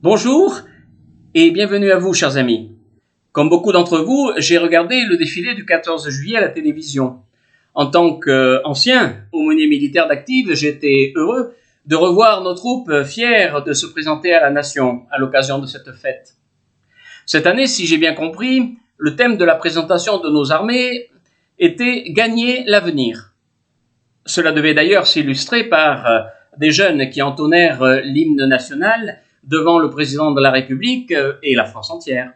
Bonjour et bienvenue à vous, chers amis. Comme beaucoup d'entre vous, j'ai regardé le défilé du 14 juillet à la télévision. En tant qu'ancien aumônier militaire d'active, j'étais heureux de revoir nos troupes fières de se présenter à la nation à l'occasion de cette fête. Cette année, si j'ai bien compris, le thème de la présentation de nos armées était « Gagner l'avenir ». Cela devait d'ailleurs s'illustrer par des jeunes qui entonnèrent l'hymne national devant le président de la République et la France entière.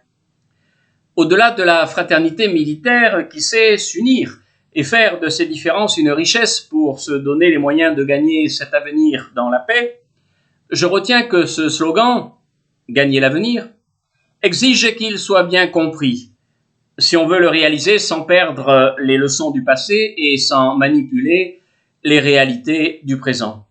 Au-delà de la fraternité militaire qui sait s'unir et faire de ces différences une richesse pour se donner les moyens de gagner cet avenir dans la paix, je retiens que ce slogan « Gagner l'avenir » exige qu'il soit bien compris, si on veut le réaliser sans perdre les leçons du passé et sans manipuler les réalités du présent.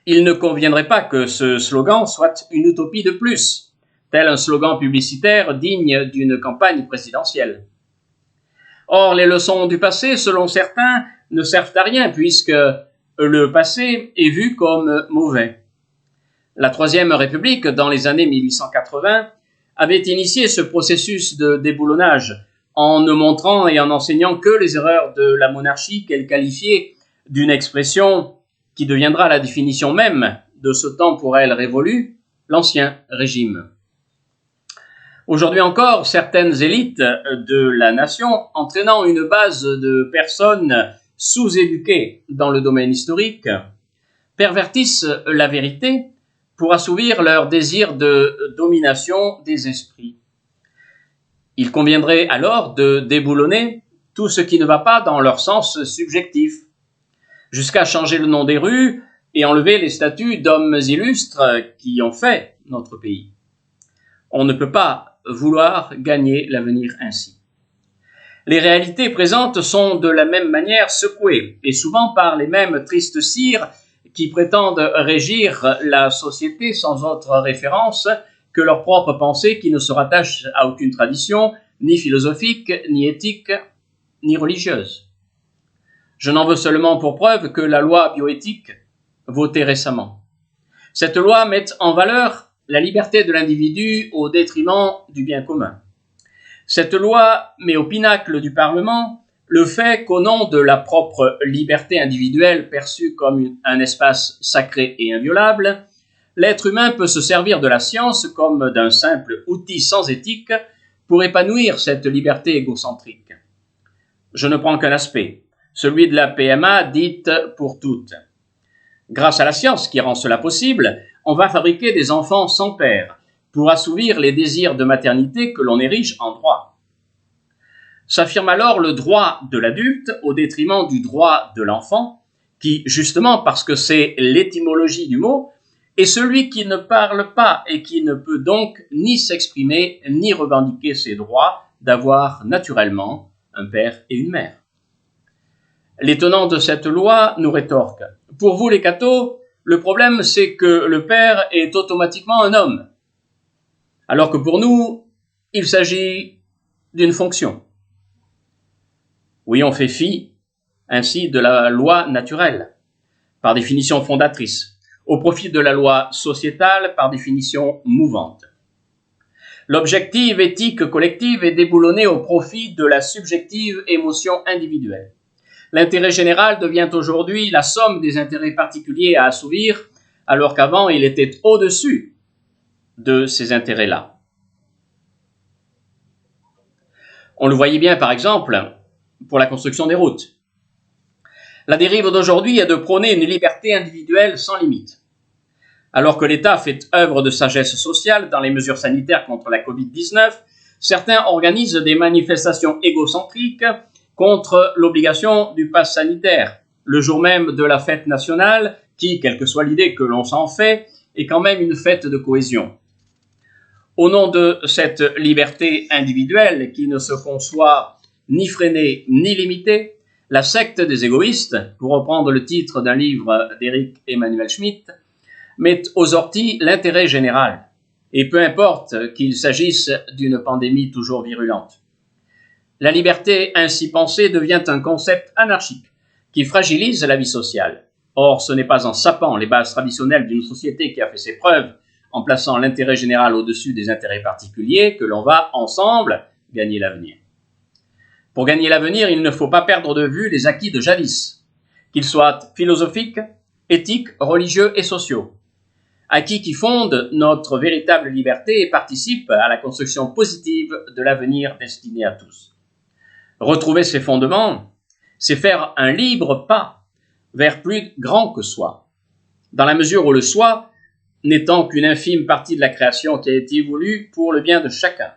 Il ne conviendrait pas que ce slogan soit une utopie de plus, tel un slogan publicitaire digne d'une campagne présidentielle. Or, les leçons du passé, selon certains, ne servent à rien puisque le passé est vu comme mauvais. La Troisième République, dans les années 1880, avait initié ce processus de déboulonnage en ne montrant et en enseignant que les erreurs de la monarchie qu'elle qualifiait d'une expression qui deviendra la définition même de ce temps pour elle révolu, l'Ancien Régime. Aujourd'hui encore, certaines élites de la nation, entraînant une base de personnes sous-éduquées dans le domaine historique, pervertissent la vérité pour assouvir leur désir de domination des esprits. Il conviendrait alors de déboulonner tout ce qui ne va pas dans leur sens subjectif, jusqu'à changer le nom des rues et enlever les statues d'hommes illustres qui ont fait notre pays. On ne peut pas vouloir gagner l'avenir ainsi. Les réalités présentes sont de la même manière secouées, et souvent par les mêmes tristes cires qui prétendent régir la société sans autre référence que leur propre pensée qui ne se rattache à aucune tradition, ni philosophique, ni éthique, ni religieuse. Je n'en veux seulement pour preuve que la loi bioéthique votée récemment. Cette loi met en valeur la liberté de l'individu au détriment du bien commun. Cette loi met au pinacle du Parlement le fait qu'au nom de la propre liberté individuelle perçue comme un espace sacré et inviolable, l'être humain peut se servir de la science comme d'un simple outil sans éthique pour épanouir cette liberté égocentrique. Je ne prends qu'un aspect, celui de la PMA dite pour toutes. Grâce à la science qui rend cela possible, on va fabriquer des enfants sans père pour assouvir les désirs de maternité que l'on érige en droit. S'affirme alors le droit de l'adulte au détriment du droit de l'enfant, qui, justement parce que c'est l'étymologie du mot, est celui qui ne parle pas et qui ne peut donc ni s'exprimer ni revendiquer ses droits d'avoir naturellement un père et une mère. Les tenants de cette loi nous rétorquent. Pour vous les cathos, le problème c'est que le père est automatiquement un homme, alors que pour nous, il s'agit d'une fonction. Oui, on fait fi ainsi de la loi naturelle, par définition fondatrice, au profit de la loi sociétale, par définition mouvante. L'objective éthique collective est déboulonnée au profit de la subjective émotion individuelle. L'intérêt général devient aujourd'hui la somme des intérêts particuliers à assouvir, alors qu'avant il était au-dessus de ces intérêts-là. On le voyait bien par exemple pour la construction des routes. La dérive d'aujourd'hui est de prôner une liberté individuelle sans limite. Alors que l'État fait œuvre de sagesse sociale dans les mesures sanitaires contre la Covid-19, certains organisent des manifestations égocentriques contre l'obligation du pass sanitaire, le jour même de la fête nationale, qui, quelle que soit l'idée que l'on s'en fait, est quand même une fête de cohésion. Au nom de cette liberté individuelle qui ne se conçoit ni freinée ni limitée, la secte des égoïstes, pour reprendre le titre d'un livre d'Éric Emmanuel Schmitt, met aux orties l'intérêt général, et peu importe qu'il s'agisse d'une pandémie toujours virulente. La liberté ainsi pensée devient un concept anarchique qui fragilise la vie sociale. Or, ce n'est pas en sapant les bases traditionnelles d'une société qui a fait ses preuves en plaçant l'intérêt général au-dessus des intérêts particuliers, que l'on va, ensemble, gagner l'avenir. Pour gagner l'avenir, il ne faut pas perdre de vue les acquis de jadis, qu'ils soient philosophiques, éthiques, religieux et sociaux. Acquis qui fondent notre véritable liberté et participent à la construction positive de l'avenir destiné à tous. Retrouver ces fondements, c'est faire un libre pas vers plus grand que soi, dans la mesure où le soi n'étant qu'une infime partie de la création qui a été voulue pour le bien de chacun.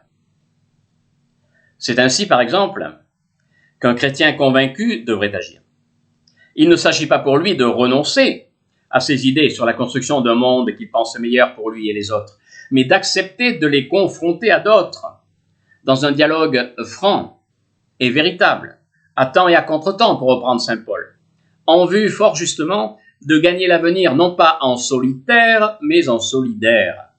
C'est ainsi, par exemple, qu'un chrétien convaincu devrait agir. Il ne s'agit pas pour lui de renoncer à ses idées sur la construction d'un monde qu'il pense meilleur pour lui et les autres, mais d'accepter de les confronter à d'autres, dans un dialogue franc et véritable, à temps et à contre-temps, pour reprendre saint Paul, en vue fort justement de gagner l'avenir non pas en solitaire, mais en solidaire.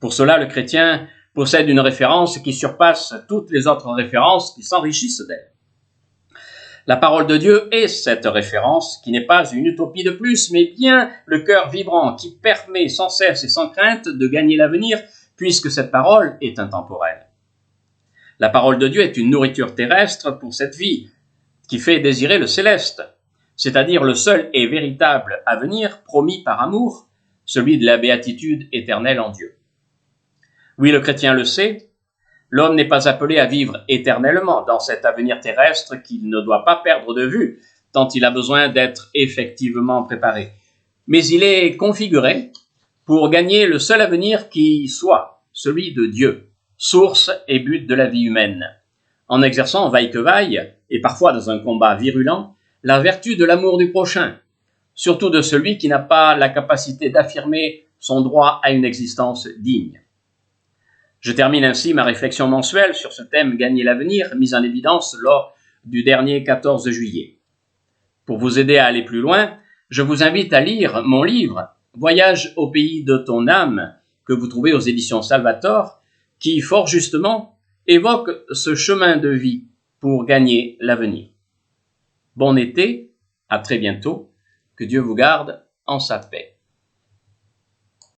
Pour cela, le chrétien possède une référence qui surpasse toutes les autres références qui s'enrichissent d'elle. La parole de Dieu est cette référence qui n'est pas une utopie de plus, mais bien le cœur vibrant qui permet sans cesse et sans crainte de gagner l'avenir, puisque cette parole est intemporelle. La parole de Dieu est une nourriture terrestre pour cette vie, qui fait désirer le céleste, c'est-à-dire le seul et véritable avenir promis par amour, celui de la béatitude éternelle en Dieu. Oui, le chrétien le sait, l'homme n'est pas appelé à vivre éternellement dans cet avenir terrestre qu'il ne doit pas perdre de vue, tant il a besoin d'être effectivement préparé. Mais il est configuré pour gagner le seul avenir qui soit celui de Dieu, source et but de la vie humaine, en exerçant vaille que vaille, et parfois dans un combat virulent, la vertu de l'amour du prochain, surtout de celui qui n'a pas la capacité d'affirmer son droit à une existence digne. Je termine ainsi ma réflexion mensuelle sur ce thème « Gagner l'avenir » mis en évidence lors du dernier 14 juillet. Pour vous aider à aller plus loin, je vous invite à lire mon livre « Voyage au pays de ton âme » que vous trouvez aux éditions Salvator, qui, fort justement, évoque ce chemin de vie pour gagner l'avenir. Bon été, à très bientôt, que Dieu vous garde en sa paix.